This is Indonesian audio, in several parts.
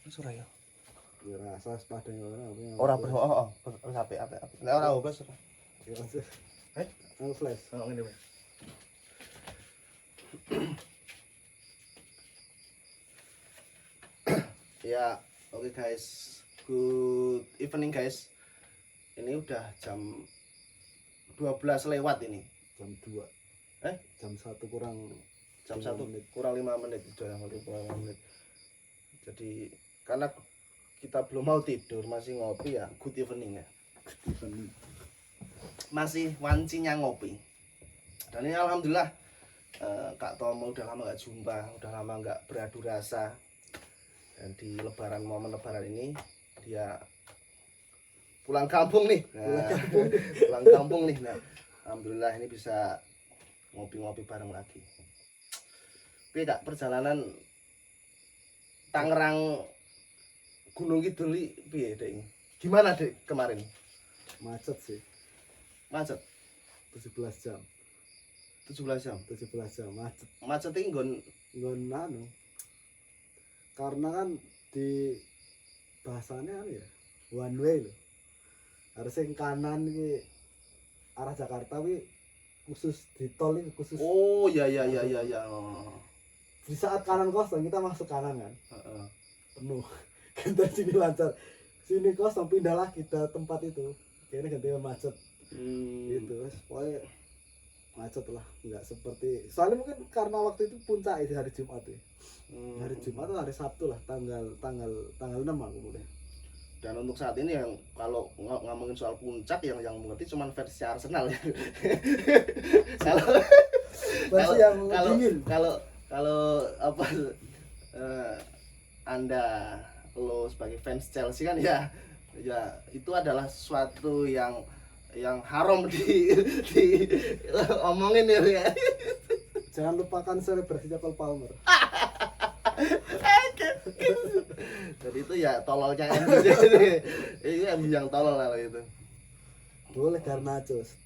Suraya. Ya rasa sepadan Ora wis apik. Nek ora obes. Ya Eh, flash. ngene wae. Ya, oke guys. Good evening guys. Ini udah jam 12 lewat ini. Jam 2. Jam 1 kurang Jam 1 kurang 5 menit sudah kurang 5 menit. Jadi karena kita belum mau tidur, masih ngopi ya. Good evening ya. Masih wancinya ngopi. Dan ini alhamdulillah Kak Tomo udah lama gak jumpa, udah lama gak beradu rasa. Dan di momen lebaran ini dia pulang kampung nih. Pulang kampung nih. Nah, alhamdulillah ini bisa ngopi-ngopi bareng lagi. Tapi Kak, perjalanan Tangerang Gunung Kidul piye Dek? Gimana Dek kemarin? Macet sih. Macet 17 jam. 17 jam. 17 jam macet. Macet iki nggon anu. Karena kan di bahasanya ya one way loh. Harus yang kanan iki arah Jakarta wi khusus di tol ini khusus. Oh ya. Oh. Di saat kanan kosong kita masuk kanan kan. Penuh. Kita sini lancar. Sini kosong pindah lagi ke tempat itu. Kayaknya ganti macet. Gitu. Pokoknya macet lah, nggak seperti soalnya mungkin karena waktu itu puncak itu hari Jumat ya. Hari Jumat atau hari Sabtu lah, tanggal 6 aku mulai. Dan untuk saat ini yang kalau ngomongin soal puncak yang mengerti cuma versi Arsenal ya. Kalau apa Anda lo sebagai fans Chelsea kan ya itu adalah sesuatu yang haram di omongin ya. Jangan lupakan selebrasinya Cole Palmer. Jadi itu ya tololnya MU jadi. Ini MU yang tolol lah itu. Boleh karena Cos.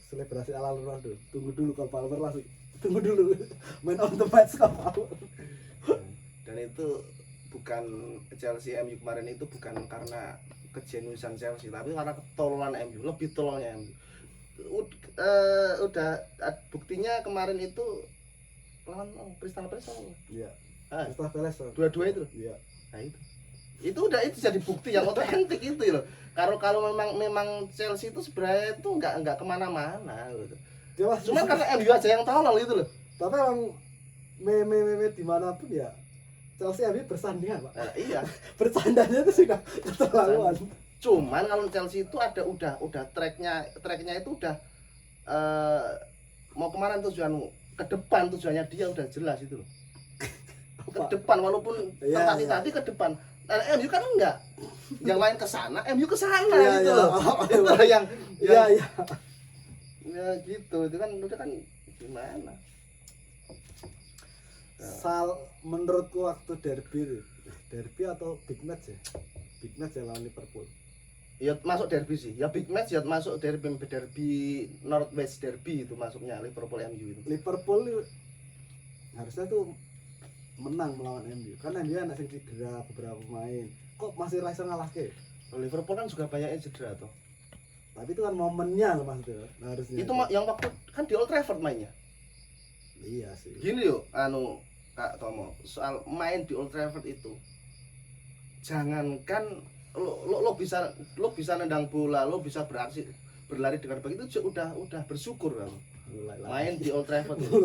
Selebrasi ala Ronaldo. Tunggu dulu Cole Palmer langsung. Tunggu dulu. Main on the match Cole Palmer. Dan itu bukan Chelsea MU kemarin itu bukan karena kejenuisan Chelsea tapi karena ketololan MU, lebih tololnya MU. Udah buktinya kemarin itu lawan Crystal Palace. Iya. Crystal Palace. Dua-dua itu. Iya. Nah itu jadi bukti yang otentik itu loh. Kalau memang Chelsea itu sebenarnya itu nggak kemana-mana gitu. Cuma karena MU aja yang tolol itu loh. Tapi emang meme dimanapun ya Chelsea MU bersandingan Pak. Iya. Bercandanya itu sudah keterlaluan. Cuman kalau Chelsea itu ada udah tracknya itu udah mau kemana tujuanmu? Ke depan tujuannya dia udah jelas itu loh. Ke depan walaupun tadi ke depan. Nah, MU kan enggak. Yang lain ke sana, MU ke sana gitu loh. Itu loh yang ya gitu. Itu kan udah kan gimana? Menurutku waktu derby atau big match ya lawan Liverpool. Ya masuk derby sih. Ya big match ya masuk derby Northwest derby itu masuknya Liverpool MU itu. Liverpool harusnya tuh menang melawan MU. Karena MU anak sing cedera beberapa pemain. Kok masih rasa ngalahke? Liverpool kan juga banyak yang cedera tuh. Tapi itu kan momennya loh maksudnya. Harusnya. Itu yang waktu kan di Old Trafford mainnya. Iya sih. Gini yuk, Kak Tomo, soal main di Old Trafford itu, jangankan lo bisa nendang bola, lo bisa berlari dengan baik itu udah bersyukur kamu. Main di Old Trafford itu.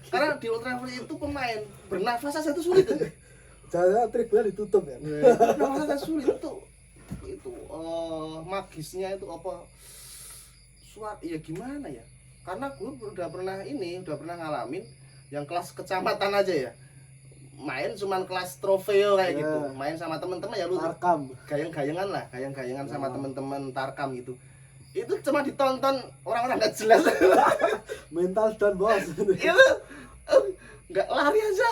Karena di Old Trafford itu pemain bernafas saja itu sulit. Jangan tribunnya ditutup ya. Bernafas saja sulit itu magisnya itu apa? Ya gimana ya? Karena gue udah pernah ngalamin yang kelas kecamatan aja ya, main cuman kelas trofeo kayak gitu, main sama temen-temen ya lu tarkam gayang-gayangan sama temen-temen tarkam gitu, itu cuma ditonton orang-orang nggak jelas. Mental down bos. Itu nggak lari aja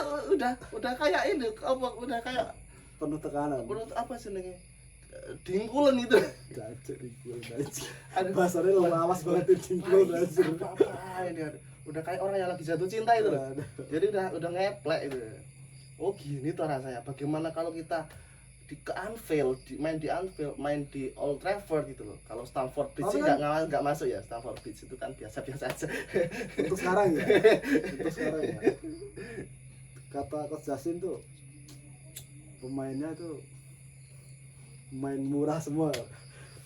udah kayak ini udah kayak penuh tekanan. Apa sih nih dingkulan itu. Cacik dingkulan aja. Bahasanya lawas banget dingkulan aja. Apa ini udah kayak orang yang lagi jatuh cinta itu loh. Jadi udah ngeplek itu. oh gini tuh rasanya. Bagaimana kalau kita ke Anfield, main di Old Trafford gitu loh. Kalau Stamford Bridge sih kan, nggak masuk ya. Stamford Bridge itu kan biasa-biasa aja. untuk sekarang ya, untuk sekarang ya. Kata Coach Justin tuh pemainnya tuh pemain murah semua,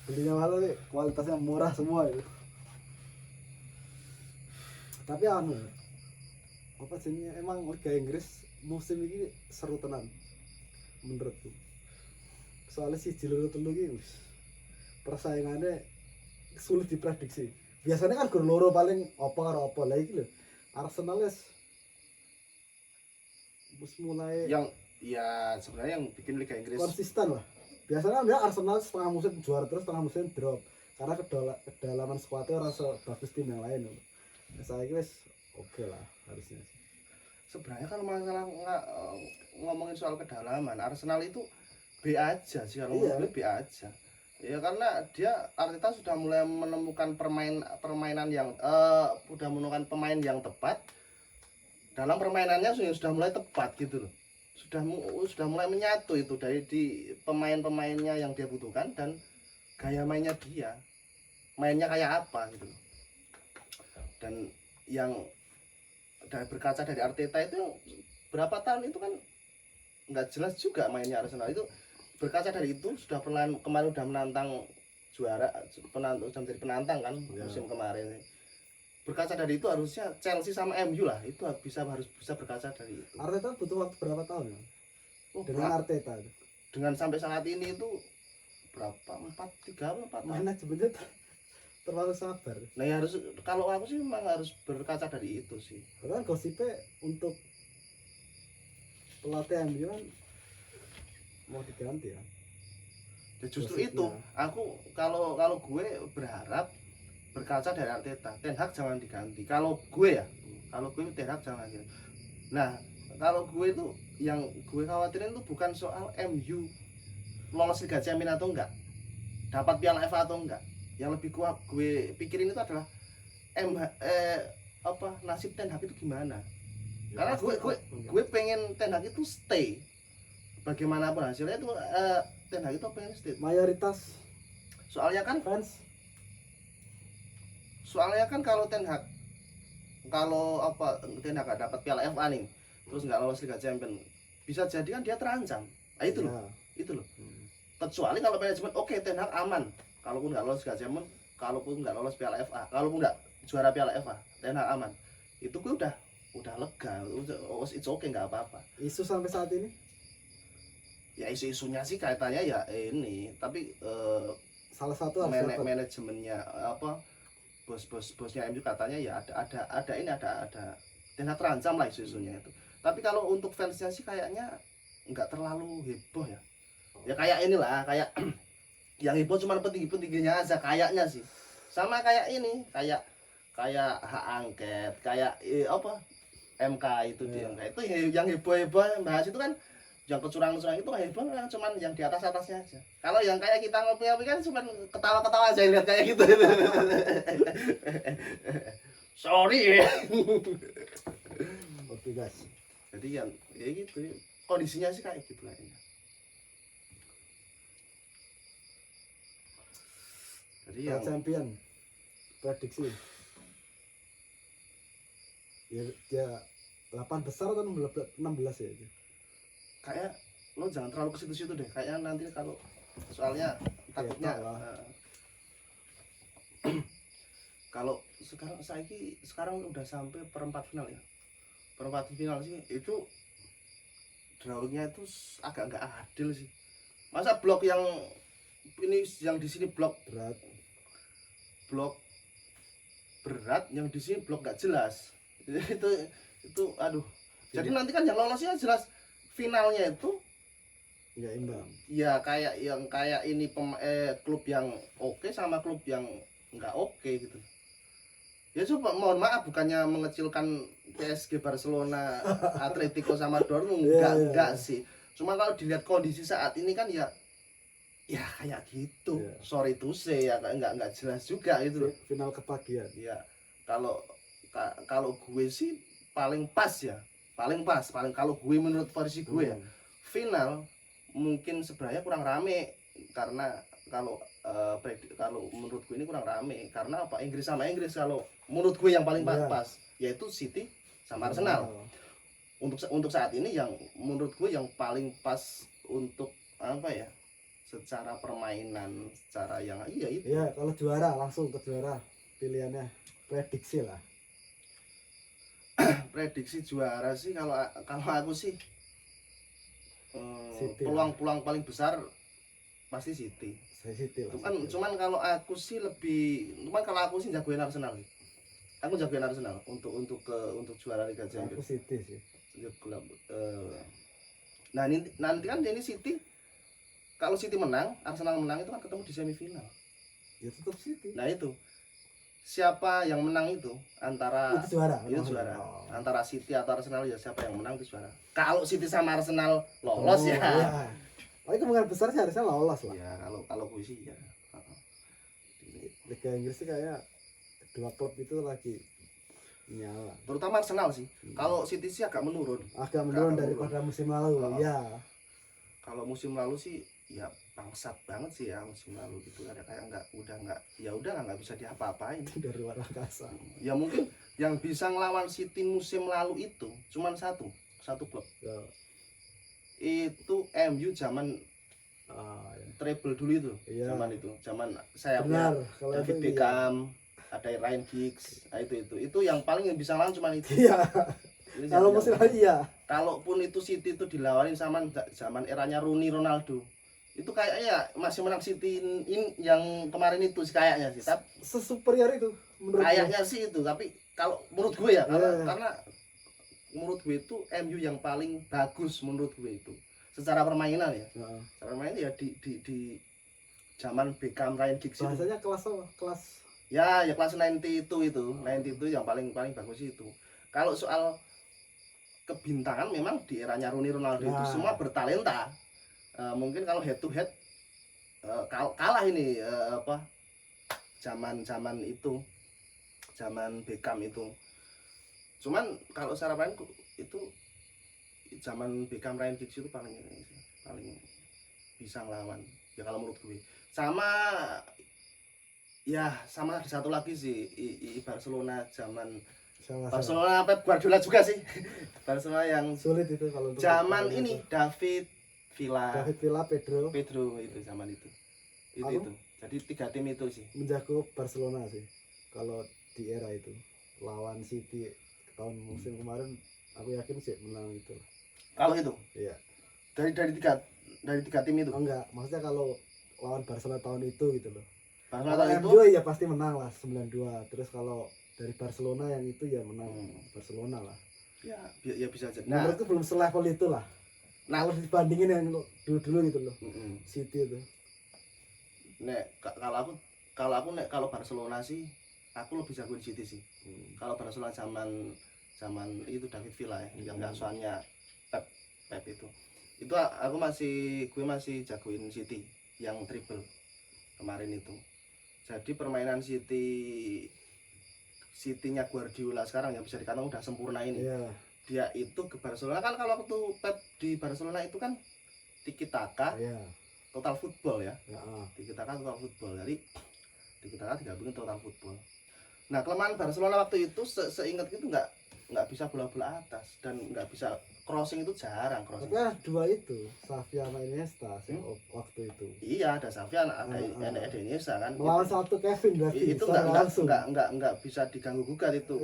belinya mahal nih, kualitasnya murah semua itu. Tapi apa sih emang Liga Inggris musim ini seru tenan menurutku. Soalnya si Jiluru telu iki persaingannya sulit diprediksi. Biasanya kan gol loro paling apa karo apa lah iki lho. Arsenal wis mulai Yang ya sebenarnya yang bikin Liga Inggris konsisten lah. Biasanya dia Arsenal setengah musim juara terus setengah musim drop karena kedalaman skuadnya ora sebagus tim yang lain loh. Saya kira oke lah harusnya sih. sebenarnya kalau masalah ngomongin soal kedalaman, Arsenal itu B aja sih kalau Iya. menurut gue B aja. Ya karena dia Arteta sudah mulai menemukan permainan yang sudah menemukan pemain yang tepat dalam permainannya sudah mulai tepat gitu loh. Sudah mulai menyatu itu dari di pemain-pemainnya yang dia butuhkan dan gaya mainnya dia. Mainnya kayak apa gitu loh. Dan yang berkaca dari Arteta itu berapa tahun itu kan nggak jelas juga mainnya Arsenal itu. Berkaca dari itu sudah kemarin udah menantang juara, sudah menjadi penantang kan musim kemarin. Berkaca dari itu harusnya Chelsea sama MU lah itu harus bisa berkaca dari itu. Arteta butuh waktu berapa tahun ya? Dengan Arteta itu. Dengan sampai saat ini itu berapa 4 tahun. Manajemennya terlalu sabar. Nah ya harus, kalau aku sih memang harus berkaca dari itu sih. Karena gosipnya untuk pelatih MU kan mau diganti ya. Ya justru Gosipnya. itu aku kalau gue berharap berkaca dari Arteta, Ten Hag jangan diganti. Kalau gue Ten Hag jangan diganti. Nah kalau gue itu yang gue khawatirin itu bukan soal MU lolos Liga Champions atau enggak, dapat Piala FA atau enggak. Yang lebih kuat gue pikirin itu adalah nasib Ten Hag itu gimana. Ya, Karena gue pengen Ten Hag itu stay. Bagaimanapun hasilnya itu Ten Hag itu pengen stay. Mayoritas Soalnya kan kalau Ten Hag nggak dapat Piala FA nih, terus nggak lolos Liga Champions, bisa jadi kan dia terancam. Nah itu loh, itu loh. Kecuali kalau manajemen oke, Ten Hag aman, kalaupun nggak lolos Liga Champions, kalaupun nggak lolos Piala FA, kalaupun nggak juara Piala FA, Ten Hag aman. Itu gue udah lega, it's okay, nggak apa-apa. Isu sampai saat ini? Ya isu-isunya sih kaitannya ya ini, tapi salah satu manajemennya bosnya MU katanya ya ada Ten Hag terancam lah isu-isunya itu. Tapi kalau untuk fansnya sih kayaknya nggak terlalu heboh ya. Ya kayak inilah, kayak yang heboh cuma petingginya aja kayaknya sih. Sama kayak ini, kayak hak angket, kayak MK itu di MK itu yang heboh bahas itu kan yang kecurangan itu heboh kan cuman yang di atasnya aja. Kalau yang kayak kita ngopi-ngopi kan cuman ketawa-ketawa aja lihat kayak gitu. Sorry. Oke guys. Jadi ya gitu kondisinya sih kayak gitu kayaknya. Jadi yang champion prediksi ya 8 besar atau 16 ya itu. Kayak lo jangan terlalu ke situ-situ deh. Kayaknya nanti kalau soalnya takutnya kalau sekarang udah sampai perempat final ya. Perempat final sih itu drawingnya itu agak nggak adil sih. Masa blok yang ini yang di sini blok berat, yang di sini blok nggak jelas. itu aduh. Jadi nanti kan yang lolosnya jelas finalnya itu ya imbang. Ya kayak ini klub yang oke sama klub yang nggak oke gitu. Ya coba mohon maaf bukannya mengecilkan PSG, Barcelona, Atletico sama Dortmund enggak sih. Cuma kalau dilihat kondisi saat ini kan ya kayak gitu. Sorry to say ya enggak jelas juga gitu loh. Final kepagian. Ya kalau gue sih paling pas ya paling pas, paling kalau gue menurut versi gue ya. Hmm. Final mungkin sebenarnya kurang rame karena kalau kalau menurut gue ini kurang rame karena apa, Inggris sama Inggris kalau menurut gue yang paling Iya. pas yaitu City sama Arsenal. Untuk saat ini yang menurut gue yang paling pas untuk apa ya, secara permainan, secara yang iya itu. Iya, kalau juara langsung ke juara pilihannya prediksi lah. Prediksi juara sih kalau aku sih City peluang paling besar pasti City. Saya City lah. Cuman kalau aku sih kalau aku sih jagoin Arsenal sih. Aku jagoin Arsenal untuk juara Liga Aku Champions. City sih. Nah nanti kan ini City, kalau City menang, Arsenal menang itu kan ketemu di semifinal. Ya tetap City. Nah itu siapa yang menang itu antara Itu juara. Oh. antara City atau Arsenal, ya siapa yang menang itu juara. Kalau City sama Arsenal lolos ya. Iya. Oh, kemungkinan besar sih harusnya lolos lah. Ya kalau gue sih ya. Liga Inggris sih kayak dua klub itu lagi nyala. Terutama Arsenal sih. Kalau City sih agak menurun. Agak menurun daripada musim lalu. Iya. Kalau musim lalu sih ya bangsat banget sih ya musim lalu gitu, ada kayak nggak bisa diapa-apain. Dari luar angkasa. Ya mungkin yang bisa ngelawan City musim lalu itu cuman satu klub. Ya. Itu MU zaman Ya. treble dulu itu. Iya. Zaman sayapnya Kalau David itu Beckham, ada Ryan Giggs. Nah, itu yang paling yang bisa lawan cuman itu. Iya. Ini Kalau musim lalu iya. Kalaupun itu City itu dilawanin sama zaman eranya Rooney, Ronaldo, itu kayaknya masih menang City yang kemarin itu sih kayaknya sih. Tapi Sesuperior itu menurut kayaknya sih itu, tapi kalau menurut gue ya, Iya. karena menurut gue itu MU yang paling bagus menurut gue itu secara permainan ya. Heeh. Secara permainan ya di zaman Beckham, Ryan Giggs itu. Bahasanya kelas Ya kelas 90 itu yang paling bagus itu. Kalau soal kebintangan memang di eranya Rooney, Ronaldo itu semua bertalenta. Mungkin kalau head to head kalah ini zaman itu, zaman Beckham itu. Cuman kalau secara main itu zaman Beckham, Ryan Giggs itu paling bisa ngelawan ya kalau menurut gue. Sama ada satu lagi sih Barcelona zaman Barcelona Pep Guardiola juga sih. Barcelona yang sulit itu kalau untuk zaman ini itu. David Villa, Pedro itu zaman itu. Itu. Jadi 3 tim itu sih. Menjago Barcelona sih. Kalau di era itu lawan City tahun musim kemarin, aku yakin sih menang itu. Kalau itu? Iya. Dari tiga tim itu? Oh, enggak, maksudnya kalau lawan Barcelona tahun itu gitu loh. Barcelona kalau itu MU ya pasti menang lah 9-2. Terus kalau dari Barcelona yang itu ya menang Barcelona lah. Ya bisa aja. Nah, menurutku belum selevel itu lah. Nah, kalau dibandingin yang dulu gitu loh. City itu. Kalau Barcelona sih aku lebih jagoin City sih. Kalau Barcelona zaman itu David Villa ya, yang asuhannya Pep itu gue masih jagoin City yang triple kemarin itu. Jadi permainan City-nya Guardiola sekarang yang bisa dikatakan udah sempurna ini. Yeah. Dia itu ke Barcelona kan, kalau waktu Pep di Barcelona itu kan tiki taka, total football ya. Tiki taka total football. Jadi tiki taka digabungin total football. Nah, kelemahan Barcelona waktu itu seingat itu nggak bisa bola-bola atas dan nggak bisa crossing, itu jarang crossing. Tapi dua itu, Xavi sama Iniesta waktu itu. Iya, ada Xavi, ada Iniesta kan. Melawan satu Kevin berarti. Itu nggak bisa diganggu gugat itu.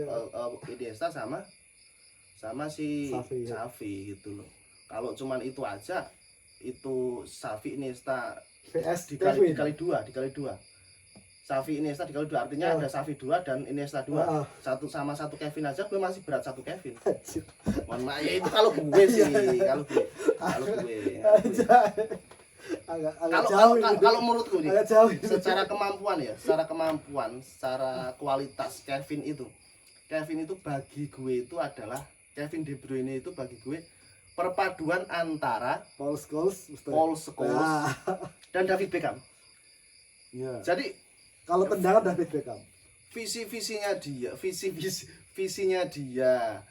Iniesta sama si Xavi gitu loh. Kalau cuman itu aja, itu Xavi Iniesta dikali dua. Xavi Iniesta dikali 2 artinya ada Xavi 2 dan Iniesta 2. Satu sama satu Kevin aja gue masih berat satu Kevin. Mohon maaf ya, itu kalau gue sih, kalau gue. Kalau menurutku nih, secara kemampuan, secara kualitas Kevin itu bagi gue itu adalah Kevin De Bruyne itu bagi gue perpaduan antara Paul Scholes dan David Beckham. Jadi kalau tendangan David Beckham, visinya dia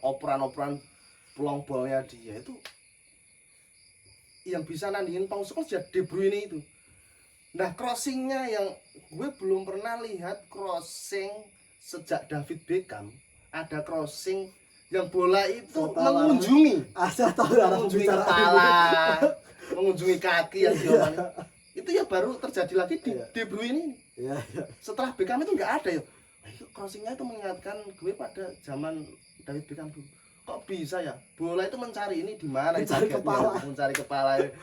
operan long ballnya dia itu yang bisa nandingin Paul Scholes ya De Bruyne itu. Nah crossingnya yang gue belum pernah lihat crossing sejak David Beckham, ada crossing yang bola itu mengunjungi kepala, mengunjungi kaki yang diomongin. Itu ya baru terjadi lagi di De Bruyne ini. Setelah Beckham itu nggak ada ya. Crossingnya itu mengingatkan gue pada zaman David Beckham dulu. Kok bisa ya bola itu mencari ini di mana, mencari kepala ini.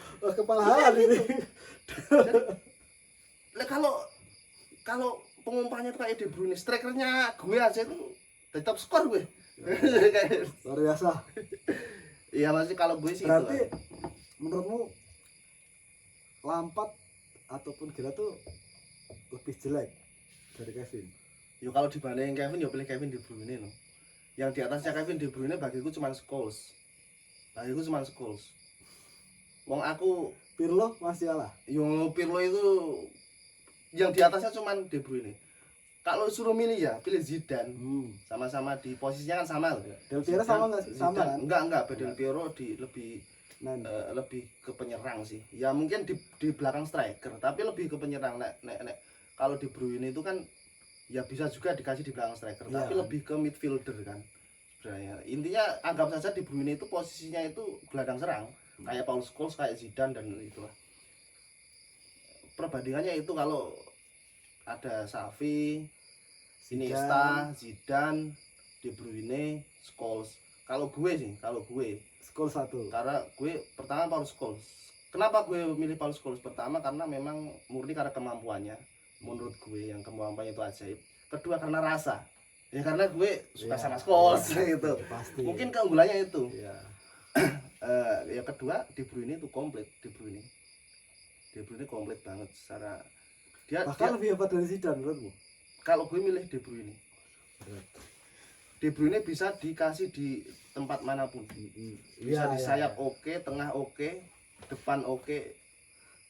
Kalau pengumpannya itu kayak De Bruyne, strikernya gue aja itu tetap skor gue. Luar biasa. Iya masih kalau gue sih berarti itu. Menurutmu Lampard ataupun Gerrard tuh lebih jelek dari Kevin? Ya kalau dibandingin Kevin ya pilih Kevin De Bruyne no. Yang di atasnya Kevin De Bruyne bagiku cuma Scholes. Wong aku Pirlo masih kalah. Yo Pirlo itu yang di atasnya cuma De Bruyne. Kalau suruh milih ya pilih Zidane. Sama-sama di posisinya kan sama loh. Del Piero sama nggak sih? Sama kan? Enggak. Del Piero lebih ke penyerang sih. Ya mungkin di belakang striker, tapi lebih ke penyerang. Nek. Kalau De Bruyne itu kan ya bisa juga dikasih di belakang striker, ya, tapi lebih ke midfielder kan. Sebenarnya intinya anggap saja De Bruyne itu posisinya itu gelandang serang, kayak Paul Scholes, kayak Zidane dan itulah. Perbandingannya itu kalau ada Xavi, Iniesta, Zidane, De Bruyne, Scholes. Kalau gue Scholes 1. Karena gue pertama Paul Scholes. Kenapa gue milih Paul Scholes? Pertama karena memang murni karena kemampuannya. Menurut gue yang kemampuannya itu ajaib. Kedua karena rasa. Ya karena gue suka sama Scholes gitu. Pasti. Mungkin keunggulannya itu. Iya. Yang kedua De Bruyne itu komplit. De Bruyne komplit banget secara bahkan lebih hebat dari Zidane menurutmu? Kalau gue milih De Bruyne. De Bruyne bisa dikasih di tempat manapun. Bisa di sayap oke, tengah oke, depan oke,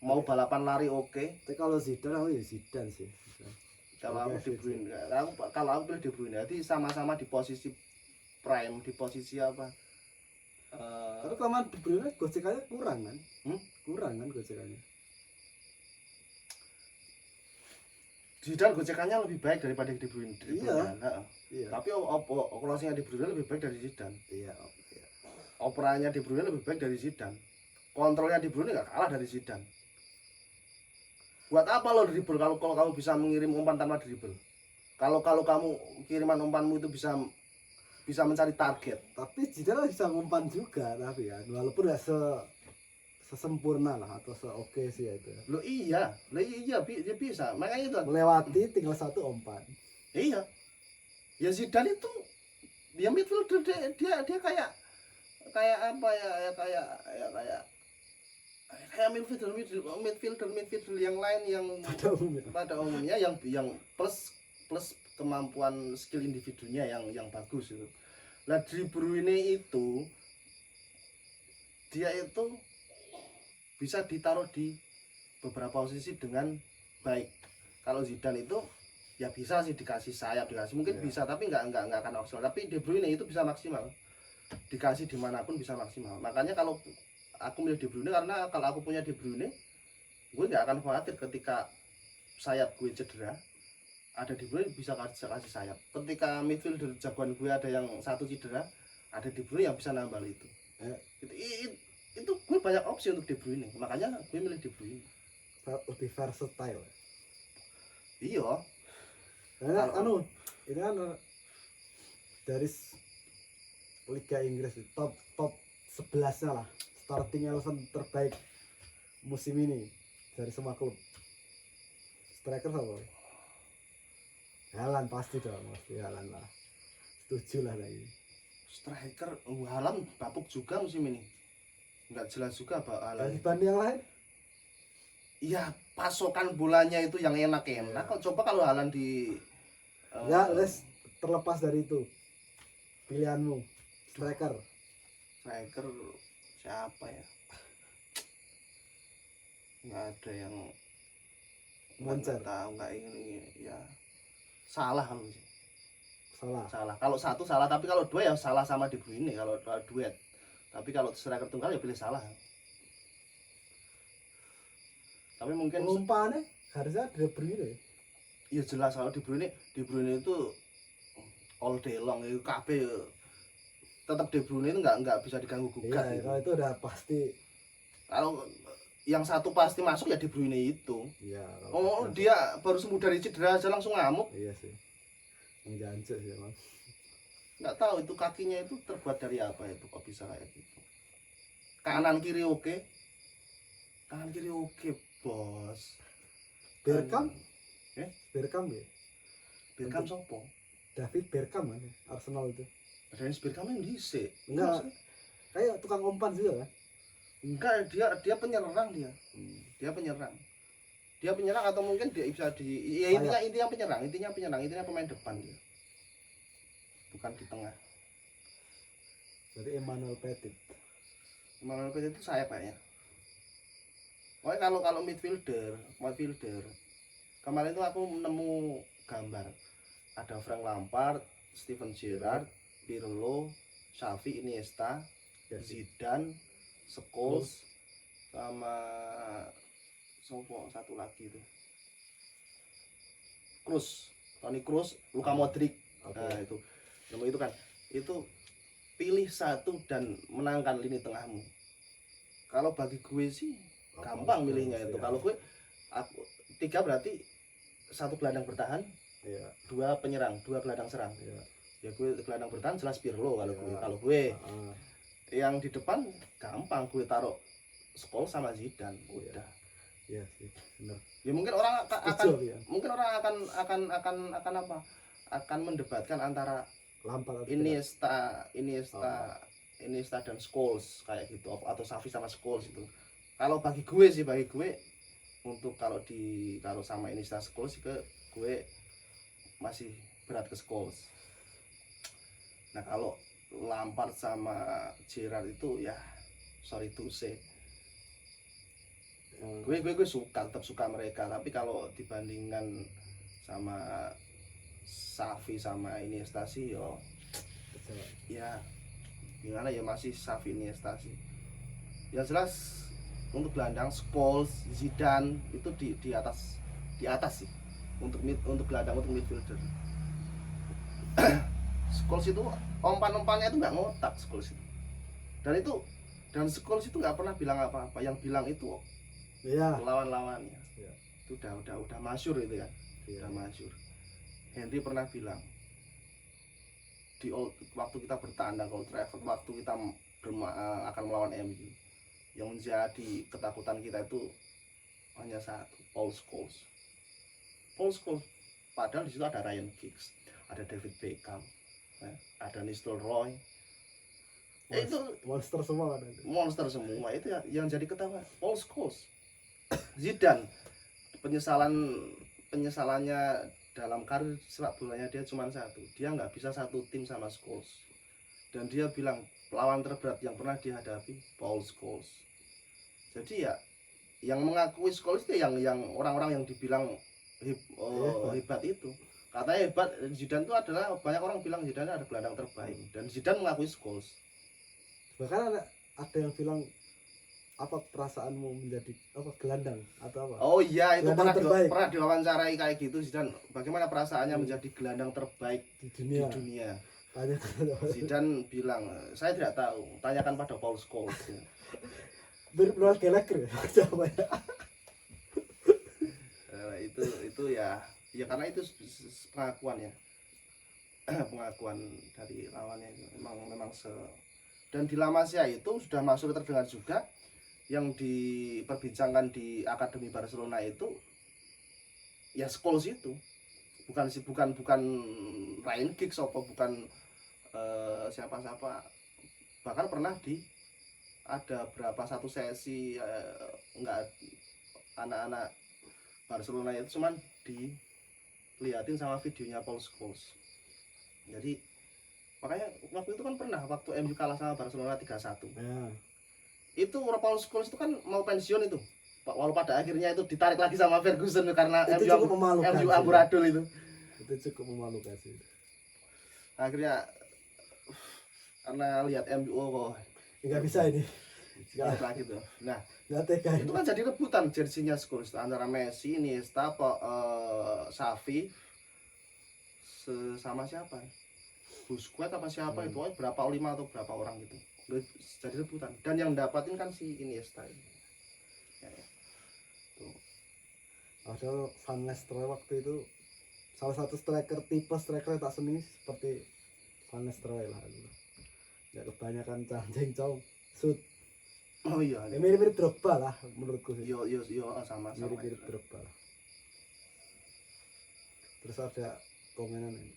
mau balapan lari oke. Tapi kalau Zidane aku ya Zidane sih. Kalau aku De Bruyne, kalau aku pilih De Bruyne, jadi sama-sama di posisi prime, di posisi apa? Tapi kelamaan De Bruyne gocekannya kurang kan? Kurang kan gocekannya? Zidane gocekannya lebih baik daripada De Bruyne. Iya. Tapi crossingnya De Bruyne lebih baik dari Zidane. Iya. Operannya De Bruyne lebih baik dari Zidane. Kontrolnya De Bruyne nggak kalah dari Zidane. Buat apa lo dribble kalau kamu bisa mengirim umpan tanpa dribble? Kalau kamu kiriman umpanmu itu bisa mencari target. Tapi Zidane bisa ngumpan juga tapi kan walaupun nggak sesempurna lah atau seoke sih itu. Iya dia bisa. Makanya itu melewati tinggal satu umpan. Iya. Ya Zidane itu dia midfielder dia kayak apa ya kayak midfielder yang lain yang pada umumnya yang plus kemampuan skill individunya yang bagus itu. Nah De Bruyne itu dia itu bisa ditaruh di beberapa posisi dengan baik. Kalau Zidane itu ya bisa sih dikasih sayap, mungkin bisa tapi nggak akan maksimal. Tapi De Bruyne itu bisa maksimal, dikasih dimanapun bisa maksimal. Makanya kalau aku milih De Bruyne karena kalau aku punya De Bruyne, gue nggak akan khawatir ketika sayap gue cedera, ada De Bruyne bisa kasih sayap. Ketika midfielder jagoan gue ada yang satu cedera, ada De Bruyne yang bisa nambah itu. Itu gue banyak opsi untuk De Bruyne, makanya gue milih De Bruyne. Lebih versatile. Iya. Karena ini kan dari Liga Inggris top 11-nya lah, starting 11 terbaik musim ini dari semua klub. Striker apa? Haaland pasti dong, Haaland lah. Setuju lah lagi. Striker Haaland bapuk juga musim ini. Nggak jelas juga Pak Haaland. Dibanding yang lain? Iya, pasokan bolanya itu yang enak-enak. Coba kalau Haaland di terlepas dari itu. Pilihanmu striker siapa ya? Nggak ada yang Moncer. Tahu nggak ini ya. Salah kalau sih. salah. Kalau satu salah, tapi kalau dua ya salah sama De Bruyne kalau duet. Tapi kalau striker tunggal ya pilih salah. Tapi mungkin Umpamanya harusnya De Bruyne. ya jelas kalau De Bruyne itu all day long itu kabeh tetap De Bruyne itu nggak bisa diganggu gugat. Iya, kalau itu udah pasti. Kalau yang satu pasti masuk ya De Bruyne itu. Iya. Oh dia baru sembuh dari cedera aja langsung ngamuk. Iya sih. Menjancuk sih emang. Nggak tahu itu kakinya itu terbuat dari apa itu kok bisa kayak gitu. Kanan kiri oke, bos. Bergkamp? Eh? Bergkamp ya? Bergkamp sopo? David Bergkamp kan Arsenal itu. Dennis Bergkamp yang dhisik. Enggak. Kayak tukang umpan juga kan? Enggak, dia penyerang dia. Dia penyerang. Dia penyerang atau mungkin dia bisa di ya intinya penyerang, intinya pemain depan dia. Bukan di tengah. Berarti Emmanuel Petit. Emmanuel Petit itu saya kayaknya. Pokoknya kalau midfielder, kemarin itu aku nemu gambar. Ada Frank Lampard, Steven Gerrard, Pirlo, Xavi, Iniesta, Zidane, Scholes, sama satu lagi itu. Toni Kroos, Luka Modric. Nah, itu. Nemu itu kan. Itu pilih satu dan menangkan lini tengahmu. Kalau bagi gue sih gampang milihnya itu. Kalau gue tiga berarti satu gelandang bertahan, dua penyerang, dua gelandang serang. Ya gue gelandang bertahan jelas Pirlo kalau gue. Yang di depan gampang gue taruh Scholes sama Zidane udah. Iya sih, benar. Ya mungkin orang akan mendebatkan antara Lampard Iniesta dan Scholes kayak gitu atau Xavi sama Scholes itu. Kalau bagi gue untuk kalau sama Iniesta Scholes gue masih berat ke Scholes. Nah kalau Lampard sama Gerrard itu ya sorry to say gue tetap suka mereka, tapi kalau dibandingkan sama Xavi sama Iniesta sih ya gimana ya masih Xavi Iniesta sih. Yang jelas untuk gelandang Scholes, Zidane itu di atas sih untuk gelandang untuk midfielder. Scholes itu umpan-umpannya itu nggak ngotak Scholes itu. Dan Scholes itu nggak pernah bilang apa-apa, yang bilang itu lawan-lawannya. Itu udah masyhur itu kan. Udah masyhur. Henry pernah bilang waktu kita bertandang Old Trafford, waktu kita akan melawan MU, yang menjadi ketakutan kita itu hanya satu, Paul Scholes. Padahal di situ ada Ryan Giggs, ada David Beckham, ada Nistelrooy. Itu monster semua kan. Monster semua itu yang jadi ketawa Paul Scholes. Zidane penyesalannya dalam karir sepak bolanya dia cuma satu, dia nggak bisa satu tim sama Scholes. Dan dia bilang lawan terberat yang pernah dihadapi Paul Scholes. Jadi ya yang mengakui Scholes itu yang orang-orang yang dibilang hebat itu. Katanya hebat Zidane itu adalah banyak orang bilang Zidane ada gelandang terbaik dan Zidane mengakui Scholes. Bahkan ada yang bilang apa perasaanmu menjadi gelandang atau apa? Oh iya itu pernah diwawancarai kayak gitu Zidane. Bagaimana perasaannya menjadi gelandang terbaik di dunia? Zidane bilang saya tidak tahu. Tanyakan pada Paul Scholes. Benar Gallagher siapa ya? Itu ya karena itu pengakuan ya. Pengakuan dari lawannya itu memang dan di La Masia itu sudah masuk terdengar juga yang diperbincangkan di Akademi Barcelona itu ya Scholes itu bukan Ryan Giggs atau bukan siapa-siapa. Bahkan pernah ada satu sesi enggak anak-anak Barcelona itu cuman dilihatin sama videonya Paul Scholes. Jadi makanya waktu itu kan pernah waktu MU kalah sama Barcelona 3-1. Itu Paul Scholes itu kan mau pensiun itu. Walau pada akhirnya itu ditarik lagi sama Ferguson karena itu MU amburadul itu. Itu cukup memalukan sih. akhirnya karena lihat MU kok nggak bisa ini balik lagi tuh. Nah, nggak tega itu kan jadi rebutan jersinya Spurs antara Messi, Iniesta, Xavi sama siapa? Busquets apa siapa itu? Berapa 5 atau berapa orang gitu. Jadi rebutan. Dan yang dapatin kan si Iniesta ini. Ya. Tuh. Padahal Van Nistelrooy waktu itu salah satu tipe striker tak seni seperti Van Nistelrooy lah gitu. Ya kebanyakan cang-ceng shoot. Oh iya. Ya, mirip-mirip Drogba lah menurutku sih. Yo sama. Mirip-mirip Drogba lah. Terus ada komenan ini.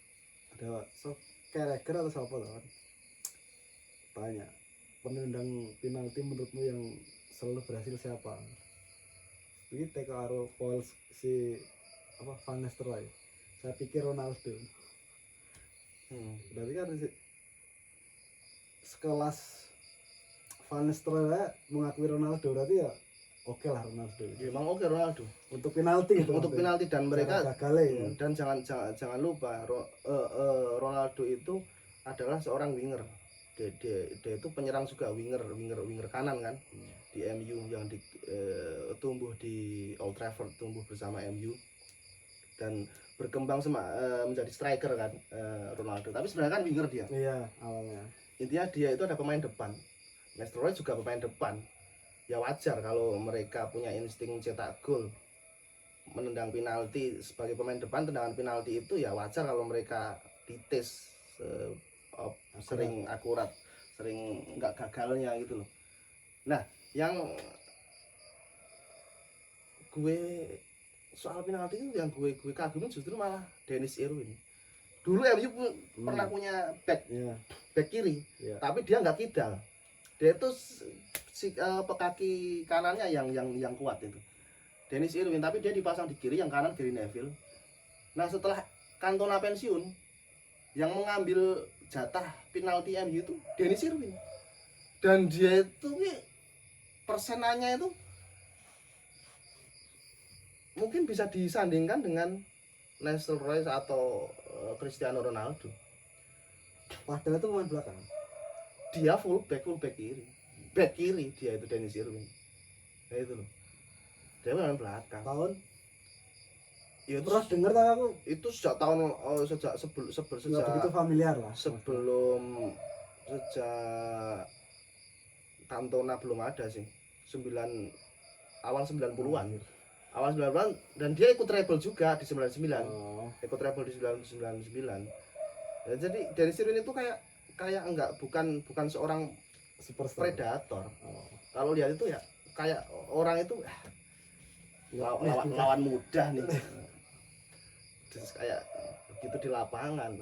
Ada Carragher atau siapa lah kan? Tanya, penendang penalti menurutmu yang selalu berhasil siapa? Ini TKRO Pauls si apa Van Nistelrooy. Saya pikir Ronaldo. Berarti kan sekelas Van Nistelrooy mengakui Ronaldo berarti ya oke lah Ronaldo. Ya, emang oke Ronaldo. Untuk penalti gitu. Untuk penalti dan mereka ya. Dan jangan lupa Ronaldo itu adalah seorang winger. Dia itu penyerang juga winger kanan kan. Di MU yang tumbuh di Old Trafford, tumbuh bersama MU dan berkembang menjadi striker kan Ronaldo. Tapi sebenarnya kan winger dia. Iya, awalnya. Intinya dia itu ada pemain depan. Nistelrooy juga pemain depan. Ya wajar kalau mereka punya insting cetak gol. Menendang penalti sebagai pemain depan, tendangan penalti itu ya wajar kalau mereka dites sering akurat, sering enggak gagalnya gitu loh. Nah, yang gue soal penalti itu yang gue kagumin justru malah Dennis Irwin. Dulu MU pernah punya back kiri, tapi dia nggak kidal. Dia itu kaki kanannya yang kuat itu. Dennis Irwin, tapi dia dipasang di kiri, yang kanan Gary Neville. Nah, setelah Cantona pensiun, yang mengambil jatah penalti MU itu Dennis Irwin. Dan dia itu persenannya itu mungkin bisa disandingkan dengan Nistelrooy atau Cristiano Ronaldo. Padahal itu pemain belakang. Dia full back kiri. Back kiri dia itu Dennis Irwin. Ya itu loh. Dia pemain belakang. Tahun? Ya, terus dengar tak aku? Itu sejak tahun sejak begitu familiar lah. Sejak Cantona belum ada sih. Awal 90-an. Awal 90-an dan dia ikut treble juga di 99. Ikut treble di 99. Ya, jadi Dennis Irwin itu kayak bukan seorang superstar predator. Kalau lihat itu ya kayak orang itu lawan mudah nih. Terus kayak begitu di lapangan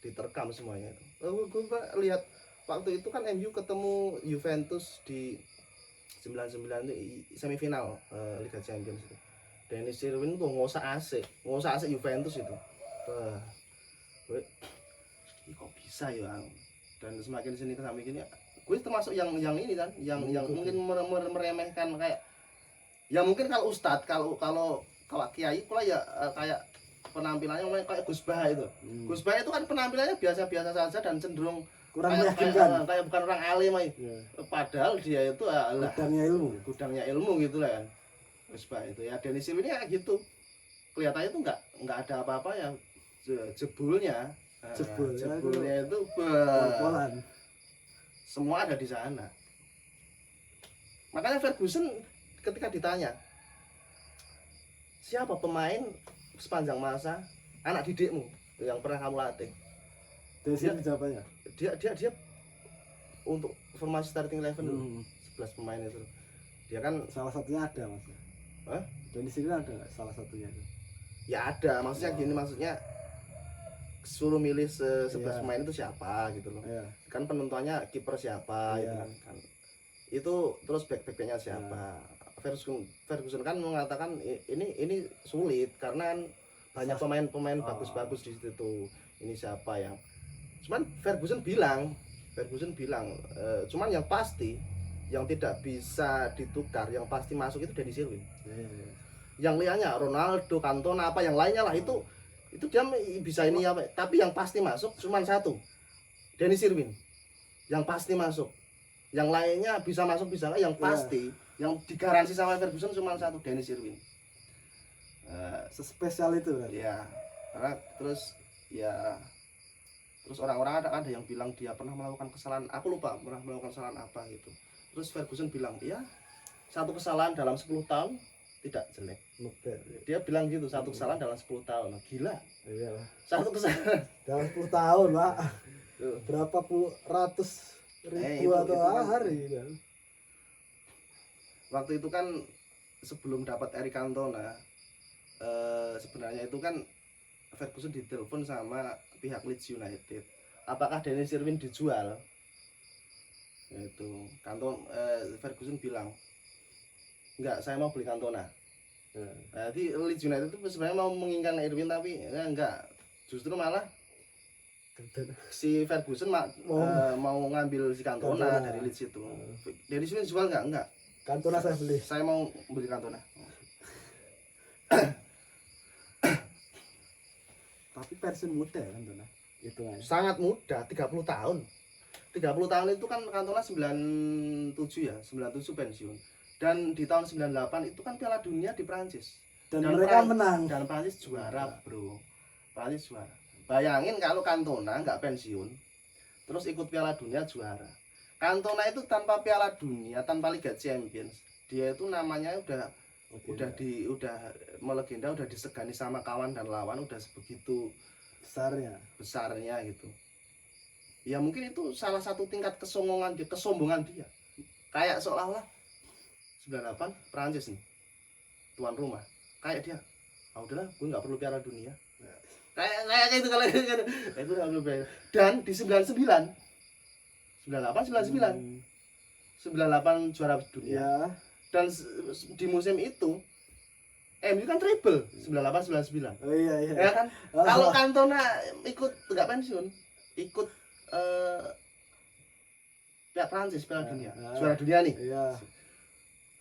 diterkam semuanya itu. Gue lihat waktu itu kan MU ketemu Juventus di 99 semifinal Liga Champions itu. Dennis Irwin tuh ngosak AC Juventus itu. Kok bisa ya? Dan semakin sini ke samping gini, gue termasuk yang ini kan, yang mungkin meremehkan kayak, ya mungkin kalau Ustadz, kalau Kiai, kalau ya kayak penampilannya mulai kayak Gus Bah itu. Gus Bah itu kan penampilannya biasa-biasa saja dan cenderung kurang meyakinkan. Kayak bukan orang alim aja. Padahal dia itu gudangnya ilmu gitu lah kan. Gus Bah itu ya Dennis Irwin ya gitu. Kelihatannya itu nggak ada apa-apa ya. Jebulnya itu semua ada di sana. Makanya Ferguson ketika ditanya siapa pemain sepanjang masa anak didikmu yang pernah kamu latih, jawabannya dia untuk formasi starting 11 11 pemain itu dia kan salah satunya ada mas. Dan di sini ada nggak salah satunya? Ya ada, maksudnya gini, maksudnya suruh milih 11 pemain itu siapa gitu loh. Kan penentuannya kiper siapa gitu kan. Itu terus back-backnya siapa. Ferguson kan mengatakan ini sulit karena banyak pemain bagus-bagus di situ. Ini siapa yang cuman Ferguson bilang cuman yang pasti yang tidak bisa ditukar, yang pasti masuk itu Dennis Irwin. Yang lainnya Ronaldo, Cantona apa yang lainnya lah itu Itu dia bisa ini apa? Tapi yang pasti masuk cuma satu. Dennis Irwin. Yang pasti masuk. Yang lainnya bisa masuk bisa enggak, yang pasti, yang digaransi sama Ferguson cuma satu, Dennis Irwin. Sespesial itu berarti. Ya, karena terus orang-orang ada yang bilang dia pernah melakukan kesalahan, aku lupa pernah melakukan kesalahan apa gitu. Terus Ferguson bilang, ya satu kesalahan dalam 10 tahun tidak jelek. Dia bilang gitu, satu kesalahan dalam 10 tahun. Gila. Iyalah. Satu kesalahan Dalam 10 tahun, Pak. Berapa ratus ribu atau kan, hari kan. Waktu itu kan sebelum dapat Eric Cantona, sebenarnya itu kan Ferguson ditelepon sama pihak Leeds United. Apakah Dennis Irwin dijual? Itu Ferguson bilang, enggak, saya mau beli Cantona. Jadi Leeds United itu sebenarnya mau menginginkan Irwin tapi enggak, justru malah si Ferguson mau ngambil si Cantona dari Leeds itu. Dennis Irwin jual enggak? Cantona saya beli. Saya mau beli Cantona. Tapi versi muda ya Cantona. Itu kan. Sangat muda, 30 tahun. 30 tahun itu kan Cantona 97 ya, 97 pensiun. Dan di tahun 98 itu kan Piala Dunia di Prancis. Dan mereka Prancis, menang. Dan Prancis juara, Bro. Prancis juara. Bayangin kalau Cantona nggak pensiun, terus ikut Piala Dunia juara. Cantona itu tanpa Piala Dunia, tanpa Liga Champions, dia itu namanya udah melegenda, udah disegani sama kawan dan lawan, udah sebegitu besarnya gitu. Ya mungkin itu salah satu tingkat kesombongan dia. Kayak seolah-olah 98 Prancis nih tuan rumah, kayak dia, udahlah gue nggak perlu Piala Dunia. Kayak itu kalau itu nggak perlu Piala. Dan di 98 juara dunia. Ya. Dan di musim itu MU kan treble 98 99. Oh iya. Ya kan? Kalau Cantona ikut nggak pensiun, ikut Piala Prancis, Piala Dunia, juara dunia nih. Iya.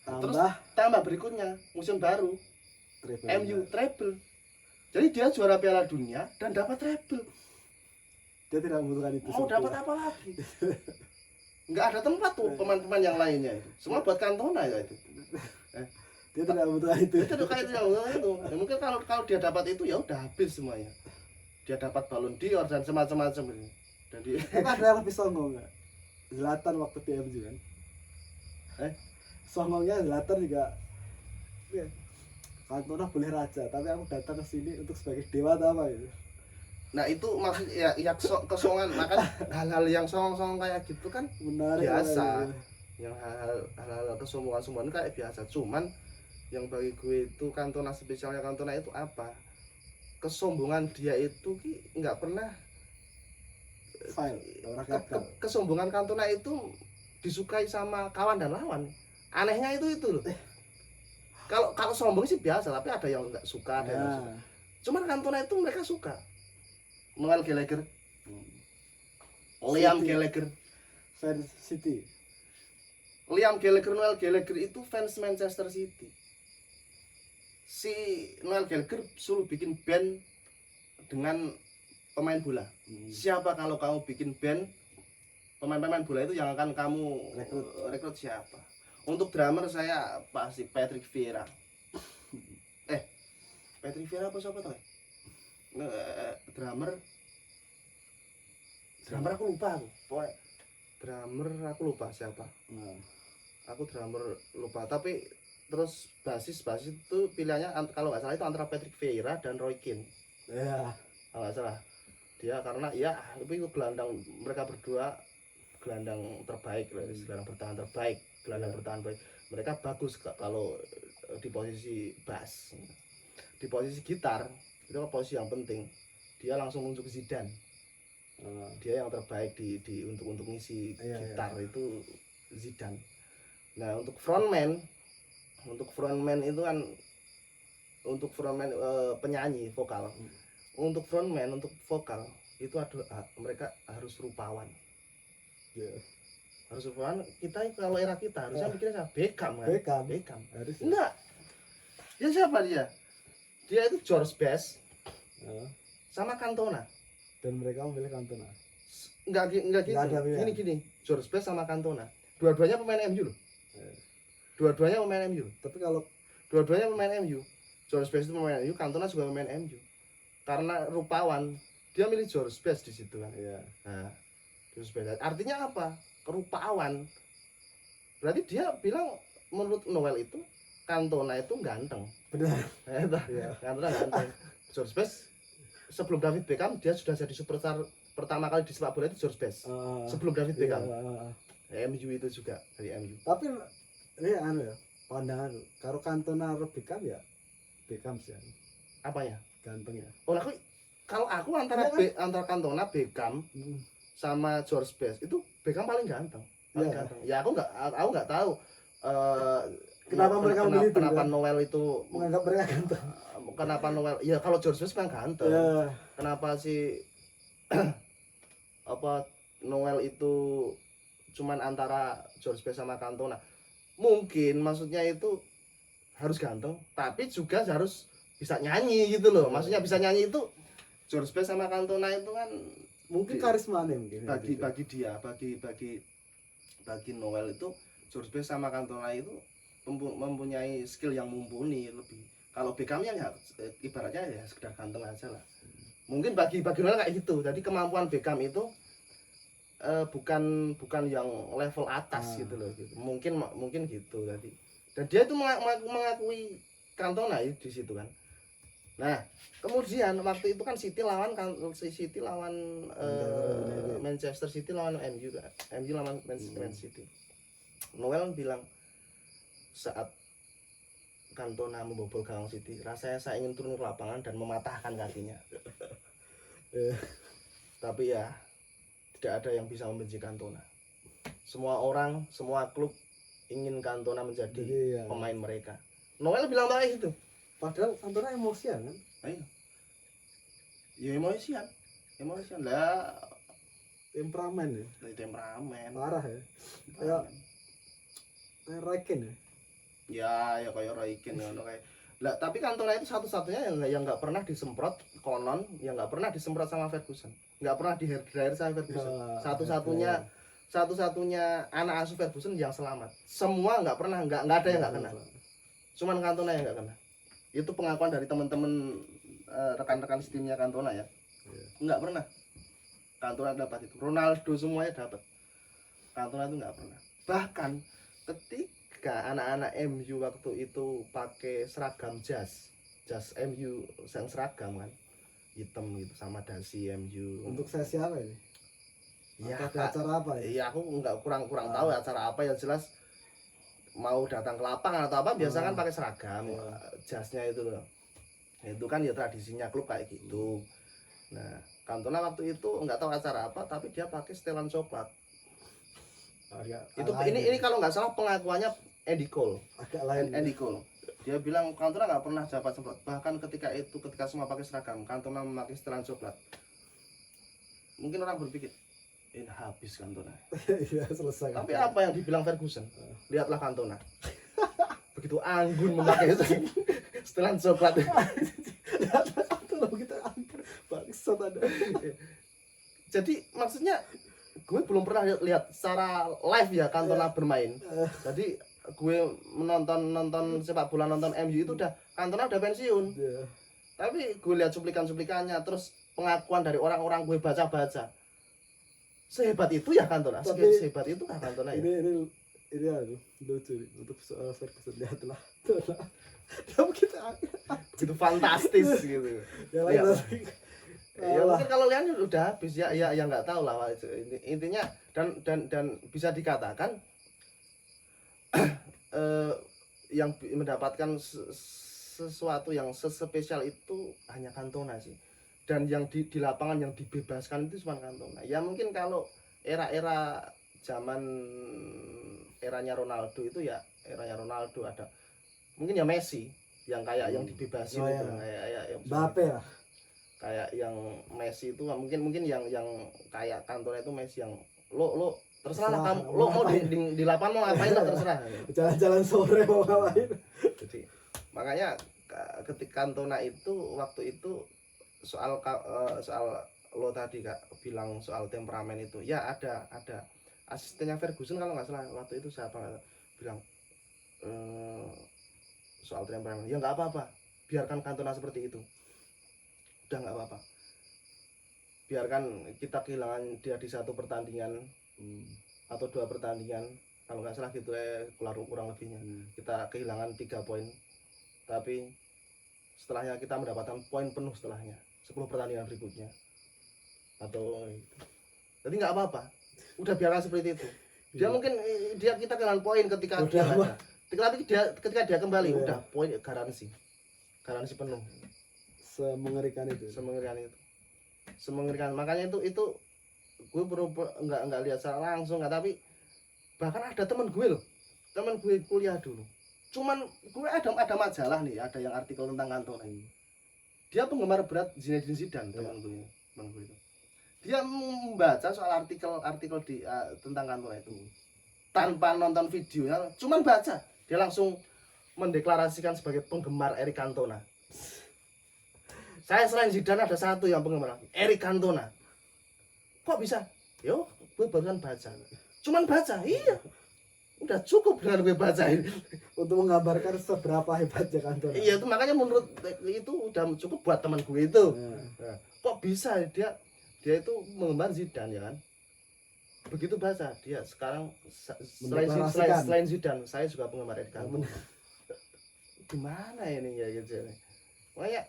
Terus tambah berikutnya musim baru MU treble. Jadi dia juara Piala Dunia dan dapat treble. Dia tidak membutuhkan itu. Mau dapat apa lagi? Nggak ada tempat tuh pemain-pemain yang lainnya itu. Semua buat Cantona ya itu. Dia tidak membutuhkan itu. Itu kayak itu. Ya, mungkin kalau dia dapat itu ya udah habis semuanya. Dia dapat Ballon d'Or dan semacam-macam ini. Dan dia ada yang lebih songong nggak? Zlatan waktu di MU kan? Songongnya Zlatan juga. Ya. Cantona boleh raja, tapi aku datang ke sini untuk sebagai dewa atau apa gitu. Nah itu maksud ya kesongan, maka hal-hal yang songong-songong kayak gitu kan menarik biasa. Yang hal-hal kesombongan kayak biasa. Cuman yang bagi gue itu Cantona, spesialnya Cantona itu apa? Kesombongan dia itu nggak pernah kesombongan Cantona itu disukai sama kawan dan lawan. Anehnya itu loh. Kalau sombong sih biasa, tapi ada yang nggak suka, ada yang nggak suka. Cuman Cantona itu mereka suka. Noel Gallagher, Liam Gallagher, fans City. Liam Gallagher, Noel Gallagher itu fans Manchester City. Si Noel Gallagher suruh bikin band dengan pemain bola. Siapa kalau kamu bikin band pemain bola itu yang akan kamu rekrut siapa? Untuk drummer saya pasti Patrick Vieira. Patrick Vieira apa siapa tuh? Drummer aku lupa aku. Pokoknya drummer aku lupa siapa. Aku drummer lupa, tapi terus basis itu pilihannya kalau nggak salah itu antara Patrick Vieira dan Roy Keane. Iya. Kalau nggak salah. Dia karena ya itu gelandang, mereka berdua gelandang terbaik, gelandang bertahan terbaik. Mereka bagus kalau di posisi bass. Di posisi gitar itu posisi yang penting. Dia langsung nunjuk Zidane. Dia yang terbaik di untuk ngisi gitar itu Zidane. Nah untuk frontman itu kan penyanyi vokal. Untuk vokal itu mereka harus rupawan. Harus rupawan. Kita kalau era kita harusnya mikirnya Beckham kan? Beckham. Enggak. Dia siapa dia? Dia itu George Best. sama Cantona. Dan mereka memilih Cantona. Enggak gitu. Nggak ada pilihan. Gini. George Best sama Cantona. Dua-duanya pemain MU loh. Dua-duanya pemain MU. Tapi kalau Dua-duanya pemain MU. George Best itu pemain MU, Cantona juga pemain MU. Karena rupawan, dia milih George Best di situ kan. ya Nah, George Best. Artinya apa? Kerupawan. Berarti dia bilang menurut Noel itu Cantona itu ganteng. benar. Iya. Cantona ganteng. George Best sebelum David Beckham dia sudah jadi superstar pertama kali di sepak bola itu George Best. Sebelum David Beckham. MU itu juga dari MU. Tapi ini anu ya, pandangan karo Cantona karo Beckham ya Beckham sih Apanya? ganteng ya. Oh, kalau aku antara Iya antara Cantona, Beckham sama George Best itu Beckham paling ganteng. Paling Iya. ganteng. Ya aku nggak tahu Kenapa mereka memilih itu, kenapa kan? Noel itu Menganggap mereka ganteng. kenapa Noel ya kalau George Best memang ganteng. Ya, Kenapa sih apa Noel itu cuman antara George Best sama Cantona? Mungkin maksudnya itu harus ganteng, tapi juga harus bisa nyanyi gitu loh. Maksudnya bisa nyanyi itu George Best sama Cantona itu kan mungkin karisma nih mungkin. bagi Noel itu George Best sama Cantona itu mempunyai skill yang mumpuni lebih. Kalau Beckham ya ibaratnya ya sekedar ganteng aja lah. Mungkin bagi Noel kayak gitu. Jadi kemampuan Beckham itu bukan yang level atas gitu loh gitu. Mungkin gitu tadi. Dan dia itu mengakui Cantona di situ kan. Nah, kemudian waktu itu kan City lawan Manchester City lawan MU kan. MU lawan Man City. Noel bilang saat Cantona membobol gawang City, rasanya saya ingin turun ke lapangan dan mematahkan kakinya. Tapi ya tidak ada yang bisa membenci Cantona. Semua orang, semua klub ingin Cantona menjadi pemain mereka. Noel bilang kayak gitu. Padahal Cantona emosian kan? Ayo. Ya emosian lah. Temperamen ya. Temperamen. Parah ya. Kayak Raikin ya. Ya kayak Raikin ya kayak. Lah tapi Cantona itu satu-satunya yang nggak pernah disemprot konon, yang nggak pernah disemprot sama Ferguson. Nggak pernah di hair dryer sama Ferguson. Satu-satunya anak asuh Ferguson yang selamat. Semua nggak pernah, nggak ada yang nggak kena. Cuman Cantona yang nggak kena. Itu pengakuan dari teman-teman rekan-rekan timnya Cantona ya. Nggak pernah. Cantona dapat itu. Ronaldo semuanya dapat. Cantona itu nggak pernah. Bahkan ketika anak-anak MU waktu itu pakai seragam jas MU yang seragam kan hitam gitu sama dasi MU. Untuk sesi apa ini? Ya, ada acara apa ya? Iya aku nggak kurang tahu acara apa yang jelas mau datang ke lapangan atau apa biasa kan pakai seragam jasnya itu loh. Itu kan ya tradisinya klub kayak gitu. Nah Cantona waktu itu nggak tahu acara apa tapi dia pakai setelan coklat. Itu ini kalau nggak salah pengakuannya Andy Cole. Agak lain. Andy Cole. Dia bilang Cantona nggak pernah dapat semprot. Bahkan ketika semua pakai seragam, Cantona memakai setelan coklat. Mungkin orang berpikir ini habis Cantona. Iya selesai. Tapi apa yang dibilang Ferguson? Lihatlah Cantona. Begitu anggun memakai setelan coklat. Lihatlah Cantona begitu anggun. Bangsat ada. Jadi maksudnya gue belum pernah lihat secara live ya Cantona bermain. Jadi gue nonton sepak bola nonton MU itu udah Cantona udah pensiun. Tapi gue lihat cuplikannya terus pengakuan dari orang-orang gue baca. Sehebat itu ya Cantona. Sehebat itu kan Cantona ya. Ini lucu untuk soal Ferguson lihatlah. Dia begitu fantastis gitu. Ya mungkin kalau lihat udah habis ya nggak tahu lah intinya dan bisa dikatakan yang mendapatkan sesuatu yang sespesial itu hanya Cantona sih. Dan yang di lapangan yang dibebaskan itu cuma Cantona. Ya mungkin kalau era-era zaman eranya Ronaldo itu ya eranya Ronaldo ada mungkin ya Messi yang kayak yang dibebasin itu kayak Mbappe lah. Kayak yang Messi itu mungkin yang kayak Cantona itu Messi yang lo terserah lah kamu lo mau di lapangan mau ngapain lah terserah. Jalan-jalan sore mau ngapain. Jadi makanya ketika Cantona itu waktu itu soal lo tadi Kak bilang soal temperamen itu, ya ada asistennya Ferguson kalau nggak salah waktu itu siapa bilang soal temperamen, ya nggak apa-apa, biarkan Cantona seperti itu, udah nggak apa-apa, biarkan kita kehilangan dia di satu pertandingan atau 2 pertandingan kalau nggak salah gitu kurang lebihnya, kita kehilangan 3 poin, tapi setelahnya kita mendapatkan poin penuh setelahnya 10 pertandingan berikutnya atau itu. Jadi nggak apa-apa, udah biarkan seperti itu. Dia mungkin kita kehilangan poin ketika ketika dia kembali, udah poin garansi penuh. Semengerikan itu. Makanya itu gue perlu nggak lihat secara langsung nggak, tapi bahkan ada teman gue kuliah dulu, cuman gue ada majalah nih, ada yang artikel tentang Cantona ini, dia penggemar berat Zinedine Zidane, teman gue itu, dia membaca soal artikel di tentang Cantona itu tanpa nonton videonya, cuman baca, dia langsung mendeklarasikan sebagai penggemar Eric Cantona. Saya selain Zidane ada satu yang penggemar, Eric Cantona. Kok bisa? Yo, gue barusan baca. Cuman baca, iya. Udah cukup dengan gue bacain untuk menggambarkan seberapa hebatnya Cantona. Iya, itu makanya menurut itu udah cukup buat teman gue itu. Nah, kok bisa dia itu menggemar Zidane, ya kan? Begitu baca, dia sekarang selain Zidane, saya juga penggemar Eric Cantona. Gimana ini ya gitu. Makanya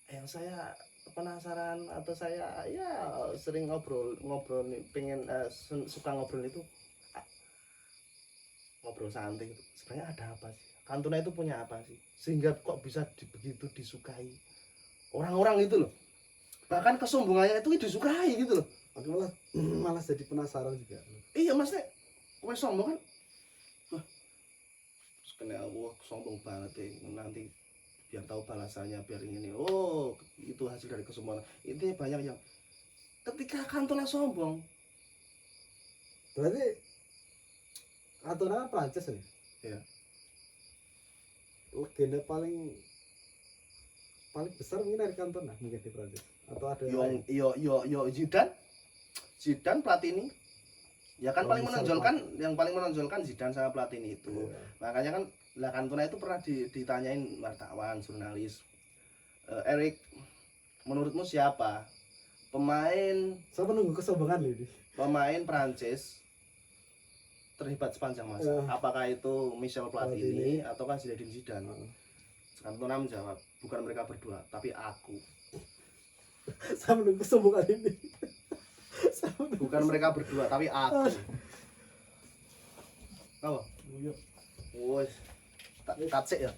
yang saya penasaran atau saya ya sering ngobrol nih, pengen suka ngobrol itu, ngobrol santai itu, sebenarnya ada apa sih? Cantona itu punya apa sih sehingga kok bisa begitu disukai orang-orang itu loh, bahkan kesombongannya itu disukai gitu loh. Aku malah jadi penasaran juga. Iya maksudnya kowe sombong kan, wah kena Allah sombong banget deh, nanti biar tahu balasannya, biar ini, oh itu hasil dari kesombongan. Intinya banyak yang ketika Cantona sombong, berarti Cantona kan Prancis nih ya, legenda paling besar mungkin Eric Cantona mungkin di Prancis, atau ada yo Zidane Platini ya kan, paling menonjolkan Zidane sama Platini itu. Makanya kan lah Cantona itu pernah ditanyain wartawan, jurnalis, Eric, menurutmu siapa saya menunggu kesombongan ini, pemain Prancis terhebat sepanjang masa? Apakah itu Michel Platini ataukah Zinedine Zidane? Cantona menjawab, bukan mereka berdua, tapi aku. Saya menunggu kesombongan ini. Bukan mereka berdua, tapi aku. Apa? Woi, tak sik ya.